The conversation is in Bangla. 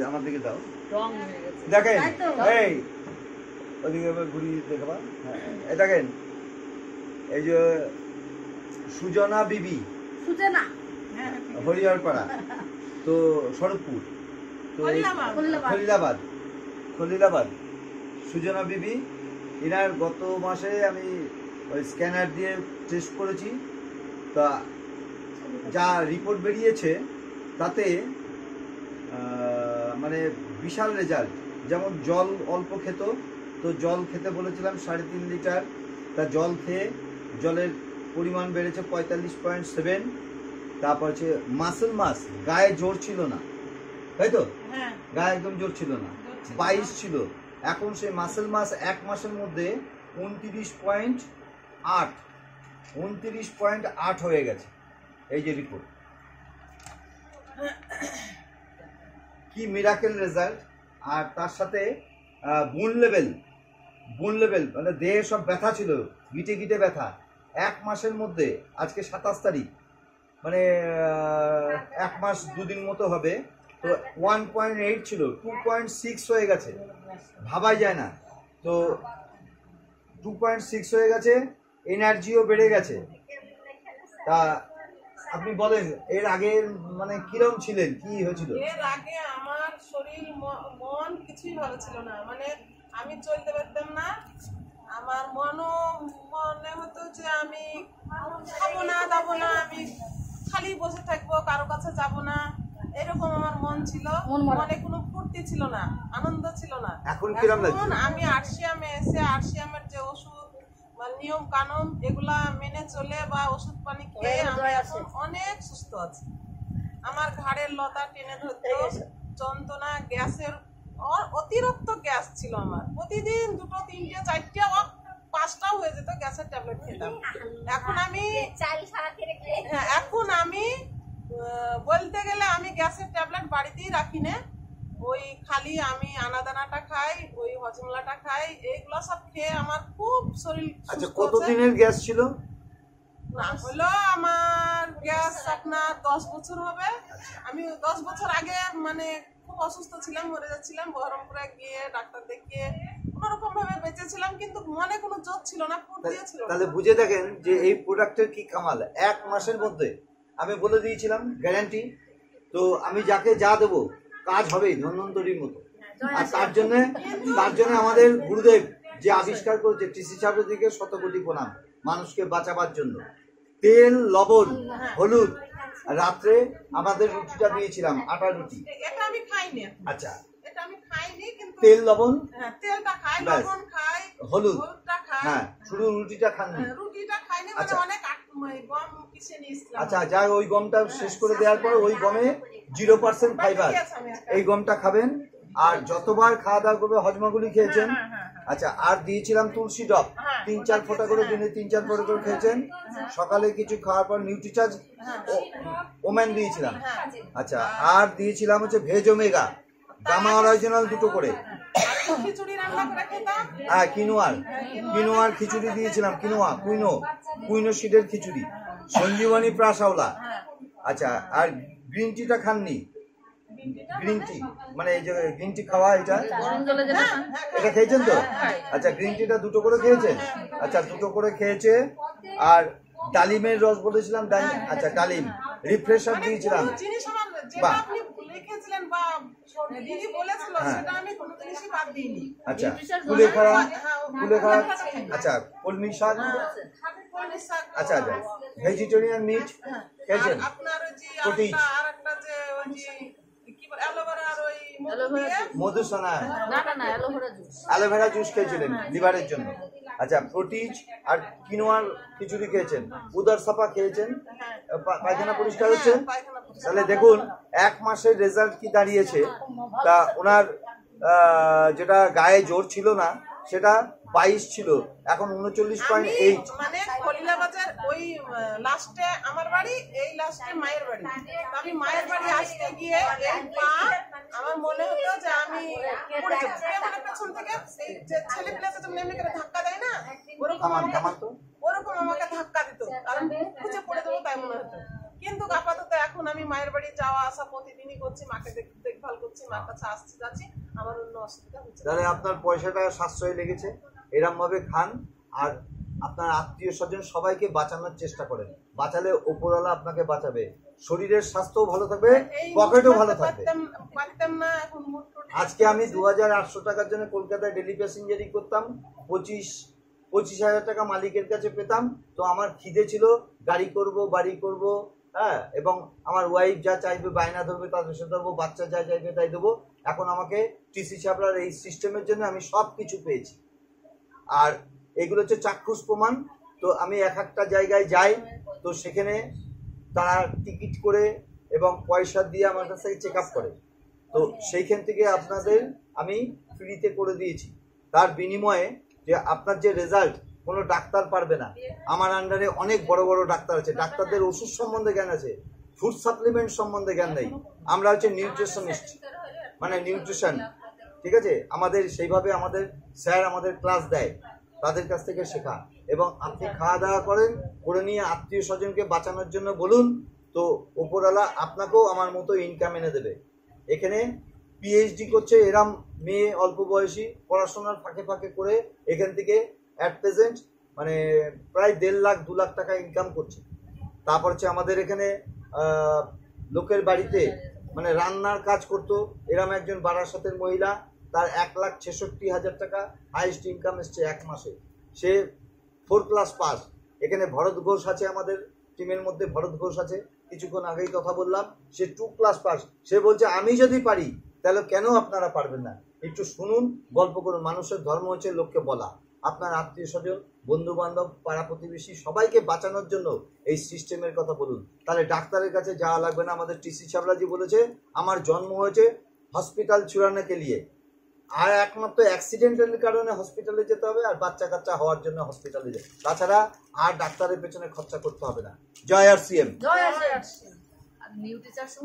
আমার দিকে দাও, দেখেন এই ওদিকে ঘুরিয়ে দেখাবা। এই দেখেন, এই যে সুজনা বিবি, হরিহরপাড়া, তো শরৎপুর, তো খলিলাবাদ সুজনা বিবি, এনার গত মাসে আমি ওই স্ক্যানার দিয়ে টেস্ট করেছি, তা যা রিপোর্ট বেরিয়েছে তাতে মানে বিশাল রেজাল্ট। যেমন জল অল্প খেত, তো জল খেতে বলেছিলাম 3.5 লিটার, তা জল খেয়ে জলের পরিমাণ বেড়েছে 45.7। তারপর হচ্ছে মাসেল মাস, গায়ে জোর ছিল না, তাই তো? গায়ে একদম জোর ছিল না, 22 ছিল, এখন সেই মাসেল মাস 1 মাসের মধ্যে 29.8 হয়ে গেছে। এই যে রিপোর্ট, কি মিরাকেল রেজাল্ট। আর তার সাথে বোন লেভেল মানে দেহে সব ব্যথা ছিল, গিটে গিটে ব্যথা, 1 মাসের মধ্যে, আজকে 27 তারিখ, মানে 1 মাস 2 দিন মতো হবে, তো 1.8 ছিল 2.6 হয়ে গেছে, ভাবাই যায় না। তো 2.6 হয়ে গেছে, এনার্জিও বেড়ে গেছে। তা আপনি বলেন, এর আগে মানে কিরকম ছিলেন, কি হয়েছিল? এর আগে আমার শরীর মন কিছুই ভালো ছিল না, মানে আমি চলতে পারতাম না, আমার মনে হতো যে আমি খাবো না দাবো না, আমি খালি বসে থাকবো, কারো কাছে যাব না, এরকম আমার মন ছিল, মনে কোনো ফুর্তি ছিল না, আনন্দ ছিল না। এখন কিরকম লাগছে? আমি আরসিএমে এসে আরসিএমের যে ওষুধ বা নিয়ম কানুন এগুলা মেনে চলে বা ওষুধ পানি খেয়ে আমি এখন অনেক সুস্থ আছি। আমার ঘাড়ের লতা টেনে ধরতো, যন্ত্রণা, গ্যাসের অতিরিক্ত গ্যাস ছিল আমার, প্রতিদিন 2, 3, 4, 5টাও হয়ে যেত গ্যাসের ট্যাবলেট খেতাম। এখন আমি বলতে গেলে আমি গ্যাসের ট্যাবলেট বাড়িতেই রাখি না, ওই খালি আমি আনাদানাটা খাই, ওই হজমলাটা খাই, এইগুলো সব খেয়ে আমার খুব শরীর। আচ্ছা, কতদিনের গ্যাস ছিল? না হলো আমার গ্যাস আপনার 10 বছর হবে। আমি 10 বছর আগে মানে খুব অসুস্থ ছিলাম, মরে যাচ্ছিলাম, বহরমপুরে গিয়ে ডাক্তার দেখিয়ে কোনোরকম ভাবে বেঁচেছিলাম, কিন্তু মনে কোনো জোর ছিল না, ফুর্তিও ছিল না। তাহলে বুঝে দেখেন যে এই প্রোডাক্টের কি কামাল। 1 মাসের মধ্যে আমি বলে দিয়েছিলাম গ্যারান্টি, তো আমি যাকে যা দেবো কাজ হবেই ধন্বন্তরীর মতো। আর তার জন্য আমাদের গুরুদেব যে আবিষ্কার করেছে, টিসি সাহেবের দিকে 100 কোটি প্রণাম, মানুষকে বাঁচাবার জন্য। তেল, লবণ, হলুদ, রাত্রে আমাদের রুটিটা দিয়েছিলাম, আটা রুটি, এটা আমি খাইনি। আচ্ছা, এটা আমি খাইনি, কিন্তু তেল লবণ, তেলটা খাই, লবণ খাই, হলুদটা খাই, হ্যাঁ, শুধু রুটিটা খাননি। রুটিটা খাইনি, মানে অনেক গম পিষে নিয়েছিলাম। আচ্ছা, যা ওই গমটা শেষ করে দেওয়ার পর ওই গমে 0% ফাইবার, এই গমটা খাবেন। আর যতবার খাওয়া দাওয়া করবে হজমাগুলি খেয়েছেন। আচ্ছা, আর দিয়েছিলাম তুলসী ডব, 3-4 ফোঁটা করে দিনে 3-4 ফোঁটা করে খেয়েছেন। সকালে কিছু খাওয়ার পর নিউট্রিচার্জ ওমেন দিয়েছিলাম। আচ্ছা, আর দিয়েছিলাম হচ্ছে ভেজ ওমেগা, গামা অরিজিনাল 2টো করে। হ্যাঁ, কিনোয়ার খিচুড়ি দিয়েছিলাম, কুইনো সিডের খিচুড়ি, সঞ্জীবনী প্রাশাওলা। আচ্ছা, আর গ্রিন টিটা খাননি? গ্রিন টি মানে এই যে গ্রিন টি খাওয়া, এটা খেয়েছেন তো? আচ্ছা, গ্রিন টিটা 2টো করে খেয়েছেন? আচ্ছা, 2টো করে খেয়েছে। আর ডালিমের রস বলেছিলাম, আচ্ছা, ডালিম রিফ্রেশার দিয়েছিলাম। বাহ, আচ্ছা, কুলেখাড়া, আচ্ছা, কলমি শাক, আচ্ছা, ভেজিটেরিয়ান মিট খেয়েছেন? প্রোটিন, মধুসোনা, অ্যালোভেরা জুস খেয়েছিলেন লিভারের জন্য। আচ্ছা, প্রোটিজ আর কিনোয়ার খিচুড়ি খেয়েছেন, উদর সাফা খেয়েছেন, পায়খানা পরিষ্কার হচ্ছে। তাহলে দেখুন 1 মাসের রেজাল্ট কি দাঁড়িয়েছে। তা ওনার যেটা গায়ে জোর ছিল না সেটা 22 ছিল, এখন 39.8। মানে খলিলাবাজার ওই লাস্টে আমার বাড়ি, এই লাস্টে মায়ের বাড়ি। আমি মায়ের বাড়ি আসতে গিয়ে এই পা আমার মনে হতো যে আমি পড়ে যাচ্ছি, মানে পেছন থেকে এই যে ছেলে প্লেসে যেমন এমনি করে ধাক্কা দেয় না, ওরকম আমাকে ধাক্কা দিত, কারণ মুখ খুঁজে পড়ে যাবো তাই মনে হতো। কিন্তু আপাতত এখন আমি মায়ের বাড়ি যাওয়া আসা প্রতিদিনই করছি, মাকে দেখভাল করছি, মার কাছে আসছি যাচ্ছি, আমার অন্য অসুবিধা হচ্ছে না। তাহলে আপনার পয়সাটা সাশ্রয় লেগেছে। এরম ভাবে খান আর আপনার আত্মীয় স্বজন সবাইকে বাঁচানোর চেষ্টা করেন, বাঁচালে ওপরওয়ালা আপনাকে বাঁচাবে, শরীরের স্বাস্থ্যও ভালো থাকবে, পকেটও ভালো থাকবে। পারতাম না এখন মুড আজকে আমি 2800 টাকার জন্য কলকাতায় ডেলি প্যাসেঞ্জারি করতাম, 25,000 টাকা মালিকের কাছে পেতাম। তো আমার খিদে ছিল, গাড়ি করব, বাড়ি করব, হ্যাঁ, এবং আমার ওয়াইফ যা চাইবে বায়না ধরবে তাদের সাথে দেবো, বাচ্চা যা চাইবে তাই দেবো। এখন আমাকে টিসি ছাপড়ার এই সিস্টেমের জন্য আমি সব কিছু পেয়েছি। আর এগুলো হচ্ছে চাক্ষুষ প্রমাণ। তো আমি এক একটা জায়গায় যাই, তো সেখানে তারা টিকিট করে এবং পয়সা দিয়ে আমার কাছ থেকে চেক আপ করে। তো সেইখান থেকে আপনাদের আমি ফ্রিতে করে দিয়েছি। তার বিনিময়ে যে আপনার যে রেজাল্ট কোনো ডাক্তার পারবে না। আমার আন্ডারে অনেক বড় বড় ডাক্তার আছে, ডাক্তারদের ওষুধ সম্বন্ধে জ্ঞান আছে, ফুড সাপ্লিমেন্ট সম্বন্ধে জ্ঞান নেই। আমরা হচ্ছে নিউট্রিশনিস্ট, মানে নিউট্রিশন, ঠিক আছে। আমাদের সেইভাবে আমাদের স্যার আমাদের ক্লাস দেয়, তাদের কাছ থেকে শেখা। এবং আপনি খাওয়া দাওয়া করেন, করে নিয়ে আত্মীয় স্বজনকে বাঁচানোর জন্য বলুন, তো ওপরওয়ালা আপনাকেও আমার মতো ইনকাম এনে দেবে। এখানে পিএইচডি করছে এরম মেয়ে, অল্প বয়সী, পড়াশোনার ফাঁকে ফাঁকে করে এখান থেকে অ্যাট প্রেজেন্ট মানে প্রায় 1.5 লাখ 2 লাখ টাকা ইনকাম করছে। তারপর হচ্ছে আমাদের এখানে লোকের বাড়িতে মানে রান্নার কাজ করতো এরম একজন বারাসাতের মহিলা, তার 1,66,000 টাকা হাইয়েস্ট ইনকাম এসছে এক মাসে। সে 4 ক্লাস পাস। এখানে ভরত ঘোষ আছে, আমাদের টিমের মধ্যে ভরত ঘোষ আছে, কিছুক্ষণ আগেই কথা বললাম, সে 2 ক্লাস পাস। সে বলছে আমি যদি পারি তাহলে কেন আপনারা পারবেন না? একটু শুনুন, গল্প করুন। মানুষের ধর্ম হচ্ছে লোককে বলা। আপনার আত্মীয় স্বজন, বন্ধু বান্ধব, পাড়া প্রতিবেশী সবাইকে বাঁচানোর জন্য এই সিস্টেমের কথা বলুন, তাহলে ডাক্তারের কাছে যাওয়া লাগবে না। আমাদের টিসি ছাবড়াজি বলেছে আমার জন্ম হয়েছে হসপিটাল ছুড়ানে কে লিয়ে, আর একমাত্র অ্যাক্সিডেন্টের কারণে হসপিটালে যেতে হবে, আর বাচ্চা কাচ্চা হওয়ার জন্য হসপিটালে যেতে, তাছাড়া আর ডাক্তারের পেছনে খরচা করতে হবে না। জয় আর সিএম।